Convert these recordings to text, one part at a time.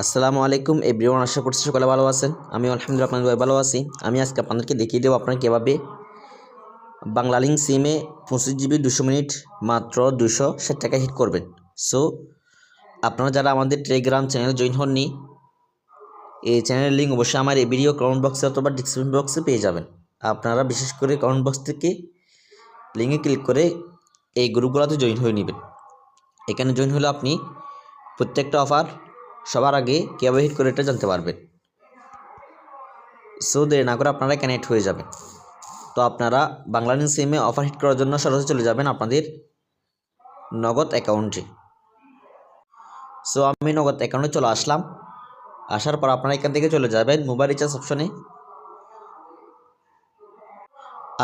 আসসালামু আলাইকুম এভরিওয়ান, আশা করছি সকলে ভালো আছেন। আমি আলহামদুলিল্লাহ আপনাদের ভালো আছি। আমি আজকে আপনাদেরকে দেখিয়ে দেবো আপনারা কীভাবে বাংলালিংক সিমে 25 GB 200 মিনিট মাত্র 260 টাকা হিট করবেন। সো আপনারা যারা আমাদের টেলিগ্রাম চ্যানেলে জয়েন হননি, এই চ্যানেলের লিঙ্ক অবশ্যই আমার এই ভিডিও কমেন্ট বক্সে অথবা ডিসক্রিপশন বক্সে পেয়ে যাবেন। আপনারা বিশেষ করে কমেন্ট বক্স থেকে লিঙ্কে ক্লিক করে এই গ্রুপগুলোতে জয়েন হয়ে নেবেন। এখানে জয়েন হলে আপনি প্রত্যেকটা অফার সবার আগে কীভাবে হিট করে এটা জানতে পারবেন। সো দেরি না করে আপনারা কানেক্ট হয়ে যাবেন। তো আপনারা বাংলালিংক সিমে অফার হিট করার জন্য সরাসরি চলে যাবেন আপনাদের নগদ অ্যাকাউন্টে। সো আমি নগদ অ্যাকাউন্টে চলে আসলাম। আসার পর আপনারা এখান থেকে চলে যাবেন মোবাইল রিচার্জ অপশনে।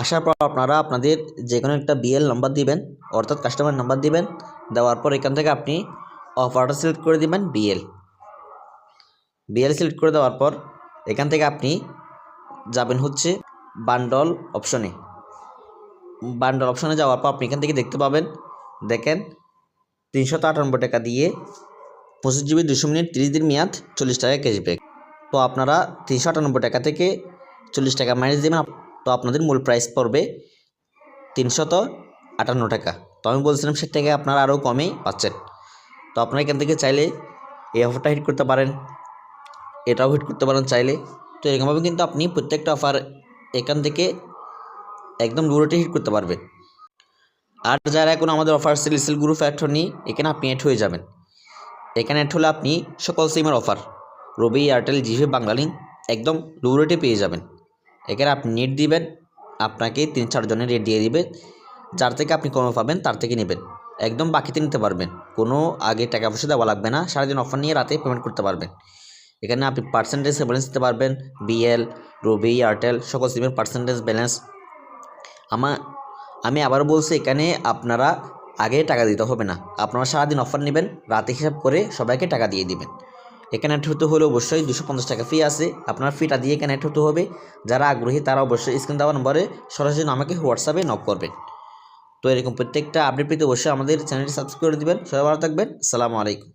আসার পর আপনারা আপনাদের যে কোনো একটা বিএল নাম্বার দিবেন, অর্থাৎ কাস্টমার নাম্বার দিবেন। দেওয়ার পর এখান থেকে আপনি অফারটা সিলেক্ট করে দিবেন বিএল সিলেক্ট করে দেওয়ার পর এখান থেকে আপনি যাবেন হচ্ছে বান্ডল অপশনে যাওয়ার পর আপনি এখান থেকে দেখতে পাবেন, দেখেন 398 টাকা দিয়ে 25 GB 200 মিনিট 30 দিন মেয়াদ 40 টাকা ক্যাশব্যাক। তো আপনারা 398 টাকা থেকে 40 টাকা মাইনাস দেবেন, তো আপনাদের মূল প্রাইস পড়বে 358 টাকা। তো আমি বলছিলাম সেটা থেকে আপনারা আরও কমেই পাচ্ছেন। তো আপনারা এখান থেকে চাইলে এই অফারটা হিট করতে পারেন, এটাও হিট করতে পারেন চাইলে। তো এরকমভাবে কিন্তু আপনি প্রত্যেকটা অফার এখান থেকে একদম লুরেটে হিট করতে পারবেন। আর যারা এখন আমাদের অফার সেল গ্রুপ অ্যাড হননি, এখানে আপনি অ্যাড হয়ে যাবেন। এখানে অ্যাড হলে আপনি সকল সিমের অফার রবি, এয়ারটেল, জিও, বাংলালিংক একদম লুরেটে পেয়ে যাবেন। এখানে আপনি নেট দিবেন, আপনাকে 3-4 জনের রেট দিয়ে দিবে। যার থেকে আপনি কমে পাবেন তার থেকে নেবেন, একদম বাকিতে নিতে পারবেন। কোনো আগে টাকা পয়সা দেওয়া লাগবে না, সারাদিন অফার নিয়ে রাতে পেমেন্ট করতে পারবেন। এখানে আপনি পার্সেন্টেজ ব্যালেন্স দিতে পারবেন, বিএল, রবি, এয়ারটেল সকল সিমের পার্সেন্টেজ ব্যালেন্স। আমি আবার বলছি, এখানে আপনারা আগে টাকা দিতে হবে না, আপনারা সারাদিন অফার নেবেন, রাতে হিসাব করে সবাইকে টাকা দিয়ে দিবেন। এখানে অ্যাড হতে হলে অবশ্যই 250 টাকা ফি আছে, আপনার ফিটা দিয়ে এখানে অ্যাড হতে হবে। যারা আগ্রহী তারা অবশ্যই স্ক্রিন দেওয়া নম্বরে সরাসরি আমাকে হোয়াটসঅ্যাপে নক করবেন। তো এরকম প্রত্যেকটা আপডেট পেতে অবশ্যই আমাদের চ্যানেলটি সাবস্ক্রাইব করে দিবেন। সবাই ভালো থাকবেন। আসসালামু আলাইকুম।